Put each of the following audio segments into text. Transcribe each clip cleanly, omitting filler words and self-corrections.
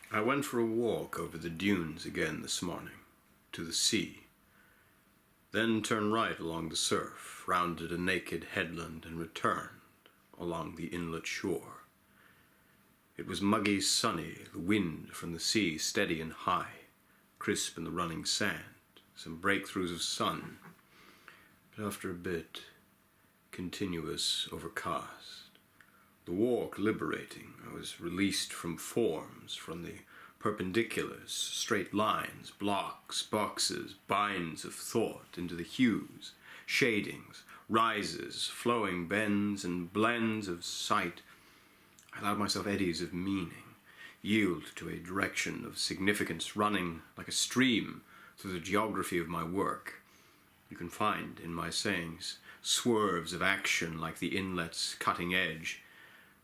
I went for a walk over the dunes again this morning, to the sea, then turned right along the surf, rounded a naked headland and returned along the inlet shore. It was muggy sunny, the wind from the sea steady and high, crisp in the running sand, some breakthroughs of sun, but after a bit, continuous overcast. The walk liberating, I was released from forms, from the perpendiculars, straight lines, blocks, boxes, binds of thought, into the hues, shadings, rises, flowing bends and blends of sight. I allowed myself eddies of meaning, yield to a direction of significance running like a stream through the geography of my work. You can find in my sayings swerves of action like the inlet's cutting edge.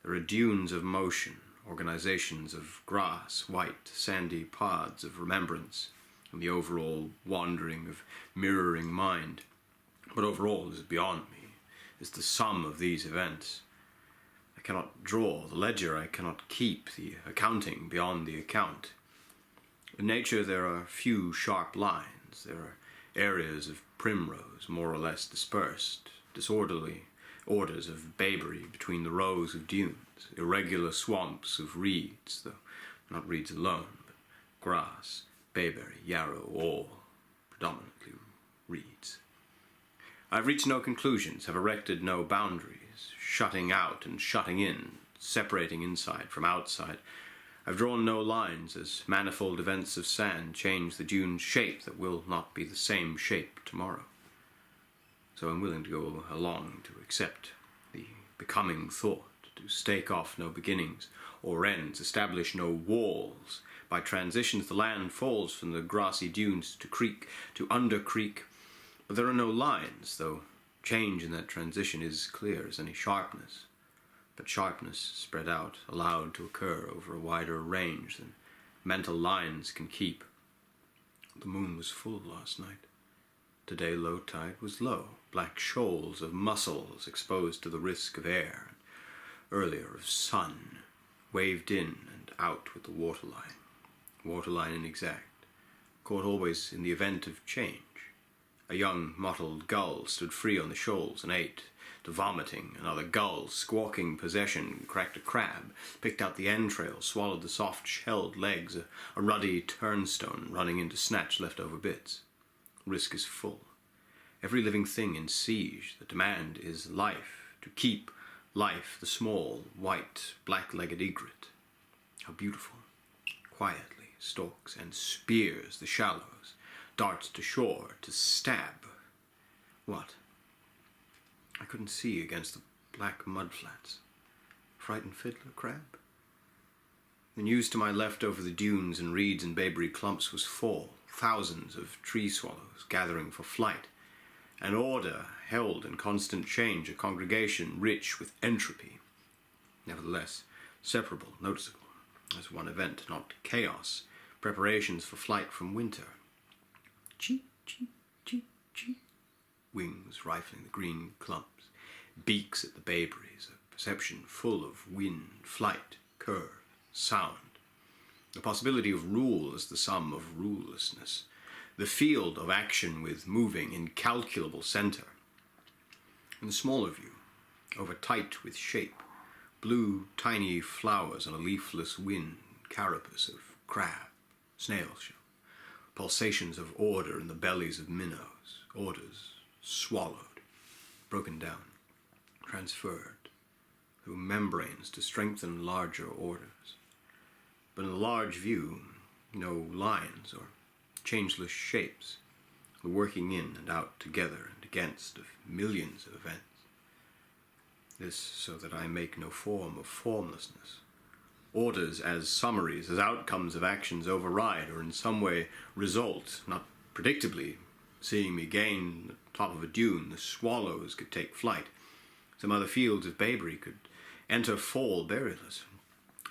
There are dunes of motion, organizations of grass, white, sandy pods of remembrance, and the overall wandering of mirroring mind. But overall is beyond me, is the sum of these events. I cannot draw the ledger, I cannot keep the accounting beyond the account. In nature there are few sharp lines, there are areas of primrose, more or less dispersed, disorderly orders of bayberry between the rows of dunes, irregular swamps of reeds, though not reeds alone, but grass, bayberry, yarrow, all predominantly reeds. I have reached no conclusions, have erected no boundaries, shutting out and shutting in, separating inside from outside. I've drawn no lines as manifold events of sand change the dune's shape that will not be the same shape tomorrow. So I'm willing to go along to accept the becoming thought, to stake off no beginnings or ends, establish no walls. By transitions the land falls from the grassy dunes to creek, to under creek, but there are no lines, though change in that transition is clear as any sharpness. But sharpness spread out, allowed to occur over a wider range than mental lines can keep. The moon was full last night. Today low tide was low, black shoals of mussels exposed to the risk of air, and earlier of sun, waved in and out with the waterline inexact, caught always in the event of change. A young mottled gull stood free on the shoals and ate, to vomiting. Another gull, squawking possession, cracked a crab, picked out the entrails, swallowed the soft-shelled legs, a ruddy turnstone running in to snatch leftover bits. Risk is full. Every living thing in siege. The demand is life, to keep life, the small, white, black-legged egret. How beautiful. Quietly stalks and spears the shallows, darts to shore to stab. What? I couldn't see against the black mudflats. Frightened fiddler crab? The news to my left over the dunes and reeds and bayberry clumps was fall. Thousands of tree swallows gathering for flight. An order held in constant change, a congregation rich with entropy. Nevertheless, separable, noticeable, as one event, not chaos, preparations for flight from winter. Chee, chee, chee, chee. Wings rifling the green clumps, beaks at the bayberries, a perception full of wind, flight, curve, sound. The possibility of rule as the sum of rulelessness, the field of action with moving, incalculable center. In the smaller view, over tight with shape, blue tiny flowers on a leafless wind, carapace of crab, snail shell, pulsations of order in the bellies of minnows, orders swallowed, broken down, transferred through membranes to strengthen larger orders. But in the large view, no lines or changeless shapes, the working in and out together and against of millions of events. This so that I make no form of formlessness. Orders as summaries, as outcomes of actions override or in some way result, not predictably. Seeing me gain the top of a dune, the swallows could take flight. Some other fields of bayberry could enter fall barrierless.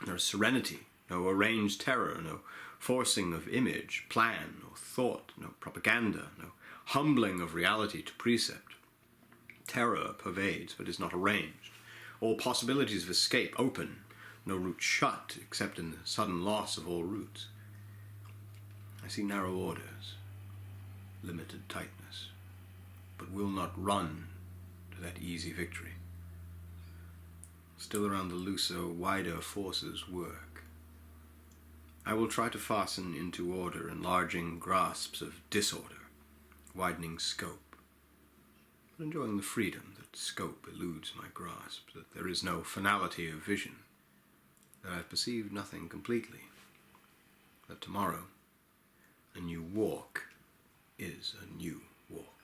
There is serenity, no arranged terror, no forcing of image, plan, or thought, no propaganda, no humbling of reality to precept. Terror pervades but is not arranged. All possibilities of escape open, no route shut except in the sudden loss of all routes. I see narrow orders, limited tightness, but will not run to that easy victory. Still around the looser, wider forces work. I will try to fasten into order enlarging grasps of disorder, widening scope, but enjoying the freedom that scope eludes my grasp, that there is no finality of vision, that I've perceived nothing completely, that tomorrow a new walk is a new walk.